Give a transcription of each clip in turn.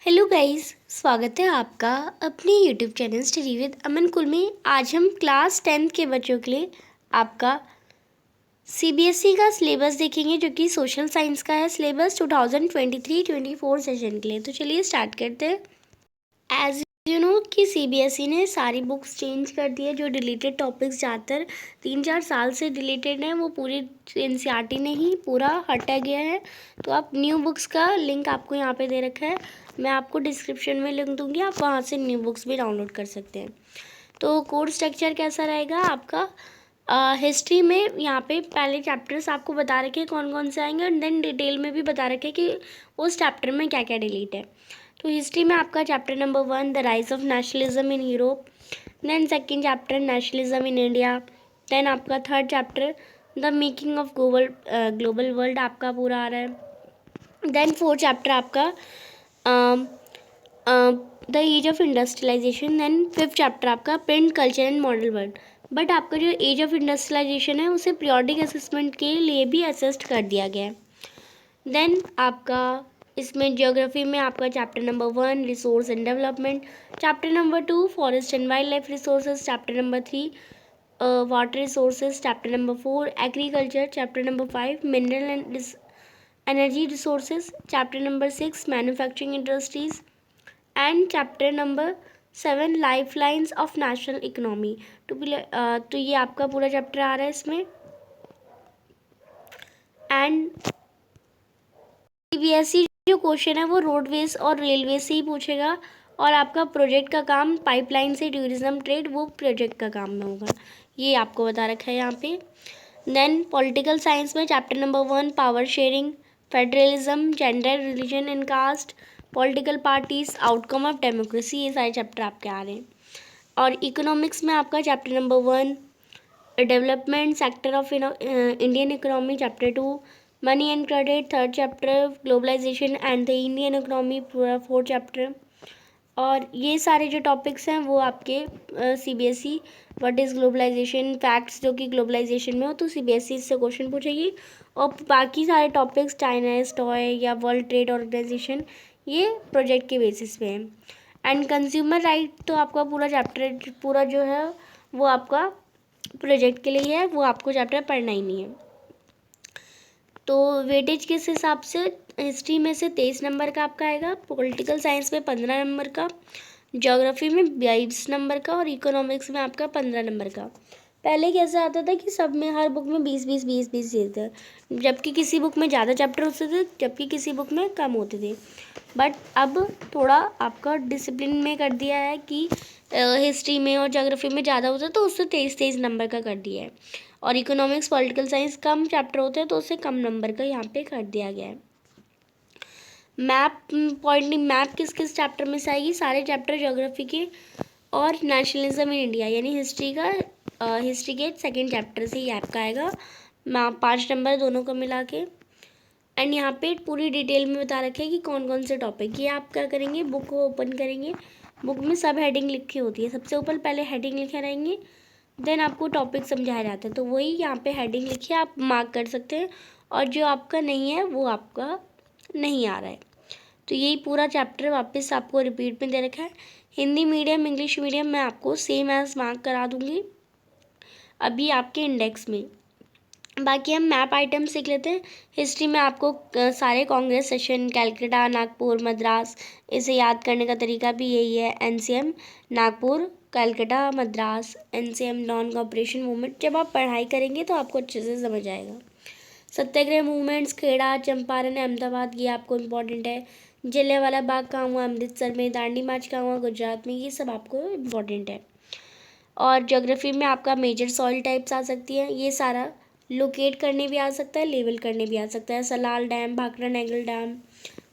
Hello guys, स्वागत है आपका अपने यूट्यूब चैनल स्टडी विद अमन कुल में। आज हम क्लास 10th के बच्चों के लिए आपका सीबीएसई का सिलेबस देखेंगे, जो कि सोशल साइंस का है सिलेबस 2023-24 सेशन के लिए। तो चलिए स्टार्ट करते हैं। एज यू नो कि सीबीएसई ने सारी बुक्स चेंज कर दी है। जो डिलीटेड टॉपिक्स ज़्यादातर 3-4 साल से डिलीटेड हैं, वो पूरी एनसीईआरटी ने ही पूरा हटा गया है। तो आप न्यू बुक्स का लिंक आपको यहाँ पे दे रखा है, मैं आपको डिस्क्रिप्शन में लिंक दूंगी, आप वहाँ से न्यू बुक्स भी डाउनलोड कर सकते हैं। तो कोर्स स्ट्रक्चर कैसा रहेगा आपका? हिस्ट्री में यहाँ पे पहले चैप्टर्स आपको बता रखे हैं कौन कौन से आएंगे, और देन डिटेल में भी बता रखे कि उस चैप्टर में क्या क्या डिलीट है। तो हिस्ट्री में आपका chapter number 1 the rise of nationalism in Europe, then second chapter nationalism in India, then आपका third chapter the making of global world आपका पूरा आ रहा है। देन फोर्थ चैप्टर आपका the age of industrialisation, then fifth chapter आपका print culture and model world. But आपका जो एज ऑफ इंडस्ट्रियलाइजेशन है उसे पीरियोडिक असेसमेंट के लिए भी असेस्ट कर दिया गया है। देन आपका इसमें ज्योग्राफी में आपका chapter number 1 resource and development, chapter number 2 forest and wild life resources, chapter number 3 water resources, chapter number 4 agriculture, chapter number 5 mineral and energy resources, chapter number 6 manufacturing industries, and chapter number 7 life lines of national economy. तो ये आपका पूरा chapter आ रहा है इसमें। And CBSE जो question है वो रोडवेज और रेलवे से ही पूछेगा, और आपका प्रोजेक्ट का काम पाइपलाइन से टूरिज्म ट्रेड, वो प्रोजेक्ट का काम में होगा, ये आपको बता रखा है यहाँ पे। देन पॉलिटिकल साइंस में chapter number 1 power sharing, federalism, gender, religion and caste, political parties, outcome of democracy, ये सारे चैप्टर आपके आ रहे हैं। और इकोनॉमिक्स में आपका chapter number 1 development sector of Indian economy, chapter 2 money and credit, third chapter globalisation and the Indian economy, पूरा fourth chapter. और ये सारे जो टॉपिक्स हैं वो आपके CBSE what is globalisation facts, जो कि ग्लोबलाइजेशन में हो तो सीबीएसई से क्वेश्चन पूछेगी। और बाकी सारे टॉपिक्स चाइना टॉय या वर्ल्ड ट्रेड ऑर्गेनाइजेशन, ये प्रोजेक्ट के बेसिस पे है। एंड कंज्यूमर राइट तो आपका पूरा चैप्टर पूरा जो है वो आपका प्रोजेक्ट के लिए है, वो आपको चैप्टर पढ़ना ही नहीं है। तो वेटेज किस हिसाब से? हिस्ट्री में से 23 नंबर का आपका आएगा, पॉलिटिकल साइंस में 15 नंबर का, ज्योग्राफी में 22 नंबर का, और इकोनॉमिक्स में आपका 15 नंबर का। पहले कैसे आता था कि सब में हर बुक में 20-20 देते थे, जबकि किसी बुक में ज़्यादा चैप्टर होते थे, जबकि किसी बुक में कम होते थे। बट अब थोड़ा आपका डिसिप्लिन में कर दिया है कि हिस्ट्री में और ज्योग्राफी में ज़्यादा होता है तो उससे 23 नंबर का कर दिया है, और इकोनॉमिक्स पॉलिटिकल साइंस कम चैप्टर होते हैं तो उससे कम नंबर का यहाँ पे कर दिया गया है। मैप पॉइंट मैप किस किस चैप्टर में से आएगी? सारे चैप्टर ज्योग्राफी के और नेशनलिज्म इन इंडिया यानी हिस्ट्री का हिस्ट्री के सेकेंड चैप्टर से ही आपका आएगा, 5 नंबर दोनों को मिला के। एंड यहाँ पे पूरी डिटेल में बता रखे हैं कि कौन कौन से टॉपिक। ये आप क्या करेंगे, बुक को ओपन करेंगे, बुक में सब हेडिंग लिखी होती है, सबसे ऊपर पहले हेडिंग लिखे रहेंगे, देन आपको टॉपिक समझाया जाता है, तो वही यहाँ पे हेडिंग लिखिए, आप मार्क कर सकते हैं, और जो आपका नहीं है वो आपका नहीं आ रहा है। तो यही पूरा चैप्टर वापस आपको रिपीट में दे रखा है। हिंदी मीडियम इंग्लिश मीडियम मैं आपको सेम एज मार्क करा दूँगी अभी आपके इंडेक्स में। बाकी हम मैप आइटम सीख लेते हैं। हिस्ट्री में आपको सारे कांग्रेस सेशन, कैलकाटा, नागपुर, मद्रास, इसे याद करने का तरीका भी यही है, NCM Nagpur, Calcutta, Madras, NCM non cooperation movement. जब आप पढ़ाई करेंगे तो आपको अच्छे से समझ आएगा। सत्याग्रह मूवमेंट्स, खेड़ा, चंपारण, अहमदाबाद, ये आपको इम्पोर्टेंट है। जलियांवाला बाग कहाँ हुआ? अमृतसर में। दांडी मार्च कहाँ हुआ? गुजरात में। ये सब आपको इम्पोर्टेंट है। और ज्योग्राफी में आपका मेजर सॉइल टाइप्स आ सकती है, ये सारा लोकेट करने भी आ सकता है, लेवल करने भी आ सकता है। सलाल डैम, भाखड़ा नैगल डैम,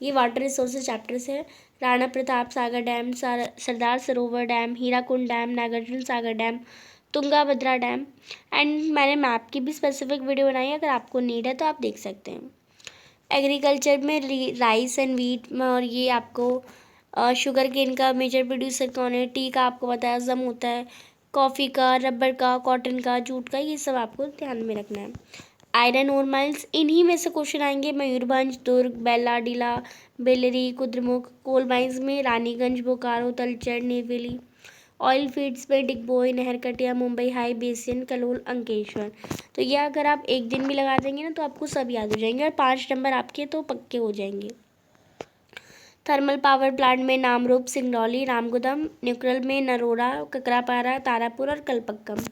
ये वाटर रिसोर्सेज चैप्टर्स है। Rana Pratap Sagar dam, Sardar Sarovar dam, Hirakud dam, Nagarjuna Sagar dam, Tungabhadra dam. And मैंने मैप की भी स्पेसिफिक वीडियो बनाई है, अगर आपको नीड है तो आप देख सकते हैं। एग्रीकल्चर में राइस एंड वीट में, और ये आपको शुगर केन का मेजर प्रोड्यूसर कौन है, टी का आपको बताया जम होता है, कॉफ़ी का, रबर का, कॉटन का, जूट का, ये सब आपको ध्यान में रखना है। आयरन ओर माइल्स, इन्हीं में से क्वेश्चन आएंगे। मयूरभंज, दुर्ग, बेल्ला, डीला, बेलरी, कुद्रेमुख, कोल माइंस में रानीगंज, बोकारो, तलचर, नेवेली, ऑयल फील्ड्स में डिगबोई, नहरकटिया, मुंबई हाई बेसिन, कलोल, अंकेश्वर। तो ये अगर आप एक दिन भी लगा देंगे ना तो आपको सब याद हो जाएंगे और 5 नंबर आपके तो पक्के हो जाएंगे। थर्मल पावर प्लांट में नामरूप, सिंगरौली, रामगुदम, न्यूट्रल में नरोरा, ककरापारा, तारापुर और कलपक्कम।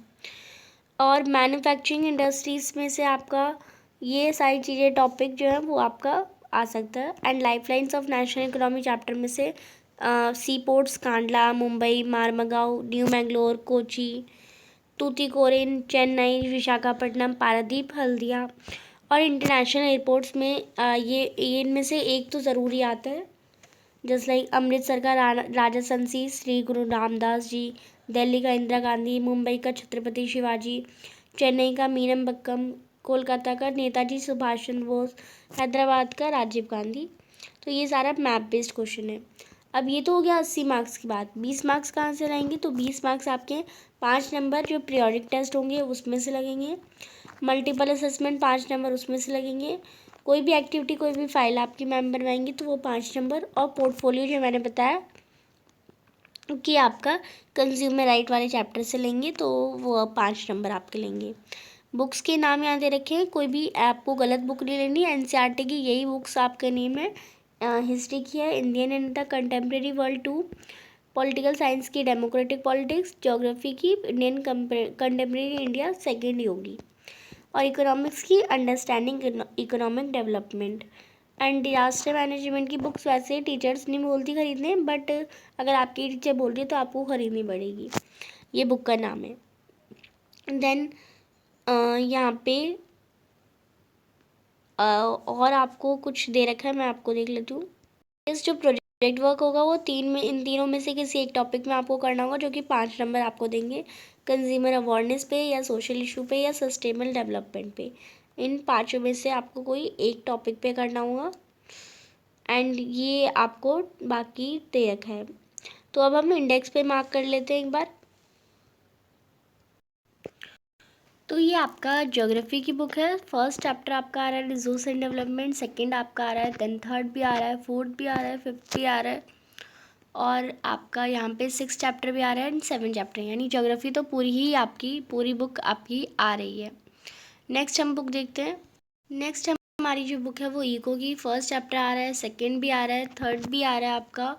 और मैन्युफैक्चरिंग इंडस्ट्रीज़ में से आपका ये सारी चीज़ें टॉपिक जो है वो आपका आ सकता है। And lifelines of national economy chapter में से सी पोर्ट्स कांडला, मुंबई, मारमगांव, न्यू मैंगलोर, कोची, तूतीकोरिन, चेन्नई, विशाखापट्टनम, पारादीप, हल्दिया और इंटरनेशनल एयरपोर्ट्स में ये इनमें से एक तो ज़रूरी आता है। जस्ट लाइक अमृतसर का राजा संसी श्री गुरु रामदास जी, दिल्ली का इंदिरा गांधी, मुंबई का छत्रपति शिवाजी, चेन्नई का मीनमबक्कम, कोलकाता का नेताजी सुभाष चंद्र बोस, हैदराबाद का राजीव गांधी। तो ये सारा मैप बेस्ड क्वेश्चन है। अब ये तो हो गया 80 मार्क्स की बात। 20 मार्क्स कहाँ से लाएंगे? तो 20 मार्क्स आपके 5 नंबर जो पीरियोडिक टेस्ट होंगे उसमें से लगेंगे, मल्टीपल असेसमेंट 5 नंबर उसमें से लगेंगे, कोई भी एक्टिविटी कोई भी फाइल आपकी मैम बनवाएंगी तो वो 5 नंबर, और पोर्टफोलियो जो मैंने बताया कि आपका कंज्यूमर राइट वाले चैप्टर से लेंगे तो वो 5 नंबर आपके लेंगे। बुक्स के नाम यहाँ दे रखे हैं, कोई भी आपको गलत बुक नहीं लेनी। एनसीईआरटी की यही बुक्स आपका नेम है। हिस्ट्री की है Indian and the contemporary world 2, political science की डेमोक्रेटिक पॉलिटिक्स, ज्योग्राफी की इंडियन कंटेम्प्रेरी इंडिया सेकेंड योगी, और इकोनॉमिक्स की understanding economic development. And disaster management की बुक्स वैसे टीचर्स नहीं बोलती खरीदने, बट अगर आपकी टीचर बोल रही है तो आपको खरीदनी पड़ेगी। ये बुक का नाम है। देन यहाँ पे और आपको कुछ दे रखा है, मैं आपको देख लेती हूँ। इस जो प्रोजेक्ट वर्क होगा वो इन तीनों में से किसी एक टॉपिक में आपको करना होगा, जो कि 5 नंबर आपको देंगे। कंज्यूमर अवेयरनेस पे, या सोशल इशू पे, या सस्टेनेबल डेवलपमेंट पे। इन 5 में से आपको कोई एक टॉपिक पे करना होगा। एंड ये आपको बाकी दे रखा है। तो अब हम इंडेक्स पे मार्क कर लेते हैं एक बार। तो ये आपका ज्योग्राफी की बुक है। फर्स्ट चैप्टर आपका आ रहा है रिसोर्स एंड डेवलपमेंट, सेकंड आपका आ रहा है, देन थर्ड भी आ रहा है, फोर्थ भी आ रहा है, फिफ्थ भी आ रहा है, और आपका यहाँ पे 6 चैप्टर भी आ रहा है एंड 7 चैप्टर, यानी ज्योग्राफी तो पूरी बुक आपकी आ रही है। नेक्स्ट हम बुक देखते हैं। नेक्स्ट हमारी जो बुक है वो इको की फर्स्ट चैप्टर आ रहा है, सेकेंड भी आ रहा है, थर्ड भी आ रहा है आपका,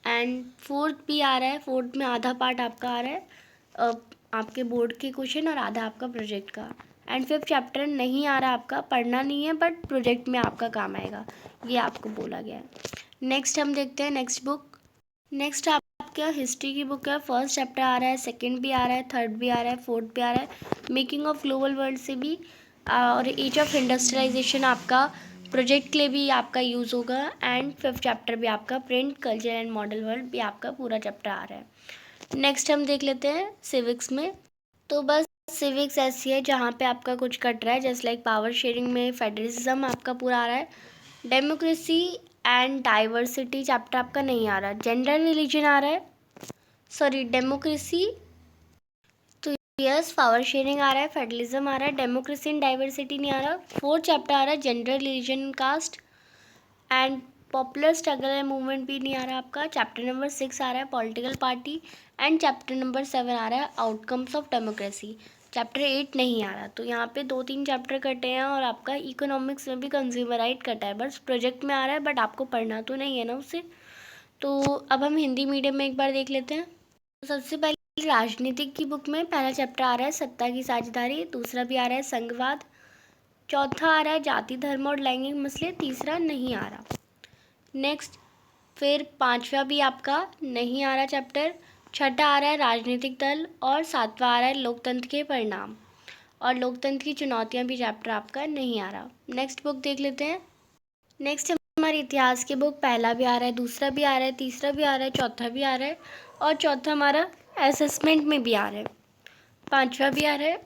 एंड फोर्थ भी आ रहा है। फोर्थ में आधा पार्ट आपका आ रहा है आपके बोर्ड के क्वेश्चन और आधा आपका प्रोजेक्ट का। एंड फिफ्थ चैप्टर नहीं आ रहा आपका, पढ़ना नहीं है बट प्रोजेक्ट में आपका काम आएगा, ये आपको बोला गया है। नेक्स्ट हम देखते हैं नेक्स्ट बुक। नेक्स्ट आपका हिस्ट्री की बुक है। फर्स्ट चैप्टर आ रहा है, सेकंड भी आ रहा है, थर्ड भी आ रहा है, फोर्थ भी आ रहा है। मेकिंग ऑफ ग्लोबल वर्ल्ड से भी और एज ऑफ इंडस्ट्रियलाइजेशन आपका प्रोजेक्ट के लिए भी आपका यूज़ होगा। एंड फिफ्थ चैप्टर भी आपका print culture and model world भी आपका पूरा चैप्टर आ रहा है। नेक्स्ट हम देख लेते हैं सिविक्स में। तो बस सिविक्स ऐसी है जहाँ पे आपका कुछ कट रहा है, जस्ट लाइक पावर शेयरिंग में फेडरलिज्म आपका पूरा आ रहा है। डेमोक्रेसी एंड डाइवर्सिटी चैप्टर आपका नहीं आ रहा। जेंडर रिलीजन आ रहा है, सॉरी डेमोक्रेसी, तो यस पावर शेयरिंग आ रहा है, फेडरलिज्म आ रहा है, डेमोक्रेसी एंड डाइवर्सिटी नहीं आ रहा। फोर्थ चैप्टर आ रहा है gender religion caste and popular struggle and movement भी नहीं आ रहा आपका। चैप्टर नंबर 6 आ रहा है political party and chapter number 7 आ रहा है आउटकम्स ऑफ डेमोक्रेसी। चैप्टर 8 नहीं आ रहा। तो यहाँ पे 2-3 चैप्टर कटे हैं और आपका इकोनॉमिक्स में भी कंज्यूमर राइट कटा है, बस प्रोजेक्ट में आ रहा है बट आपको पढ़ना तो नहीं है ना उससे। तो अब हम हिंदी मीडियम में एक बार देख लेते हैं। तो सबसे पहले राजनीतिक की बुक में पहला चैप्टर आ रहा है सत्ता की साझेदारी, दूसरा भी आ रहा है संघवाद, चौथा आ रहा है जाति धर्म और लैंगिक मसले, तीसरा नहीं आ रहा। नेक्स्ट फिर पांचवा भी आपका नहीं आ रहा चैप्टर, छठा आ रहा है राजनीतिक दल, और सातवां आ रहा है लोकतंत्र के परिणाम और लोकतंत्र की चुनौतियां भी चैप्टर आपका नहीं आ रहा। नेक्स्ट बुक देख लेते हैं। नेक्स्ट हमारे इतिहास की बुक पहला भी आ रहा है, दूसरा भी आ रहा है, तीसरा भी आ रहा है, चौथा भी आ रहा है, और चौथा हमारा असेसमेंट में भी आ रहा है, पांचवा भी आ रहा है।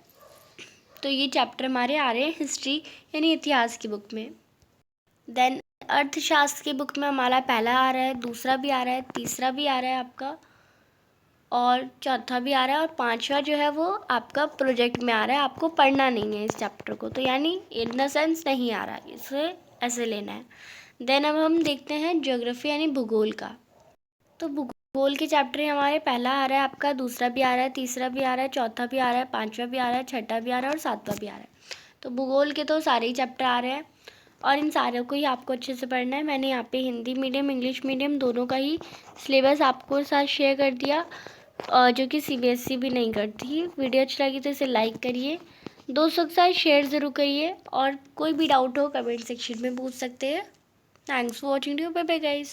तो ये चैप्टर हमारे आ रहे हैं हिस्ट्री यानी इतिहास की बुक में। देन अर्थशास्त्र की बुक में हमारा पहला आ रहा है, दूसरा भी आ रहा है, तीसरा भी आ रहा है आपका, और चौथा भी आ रहा है, और पांचवा जो है वो आपका प्रोजेक्ट में आ रहा है, आपको पढ़ना नहीं है इस चैप्टर को, तो यानी इन द सेंस नहीं आ रहा, इसे ऐसे लेना है। देन अब हम देखते हैं ज्योग्राफी यानी भूगोल का। तो भूगोल के चैप्टर हमारे पहला आ रहा है आपका, दूसरा भी आ रहा है, तीसरा भी आ रहा है, चौथा भी आ रहा है, पांचवा भी आ रहा है, छठा भी आ रहा है और सातवां भी आ रहा है। तो भूगोल के तो सारे ही चैप्टर आ रहे हैं और इन सारों को ही आपको अच्छे से पढ़ना है। मैंने यहाँ पे हिंदी मीडियम इंग्लिश मीडियम दोनों का ही सिलेबस आपको साथ शेयर कर दिया, जो कि CBSE भी नहीं करती। वीडियो अच्छी लगी तो इसे लाइक करिए, दोस्तों के साथ शेयर ज़रूर करिए और कोई भी डाउट हो कमेंट सेक्शन में पूछ सकते हैं। Thanks for watching, bye bye guys.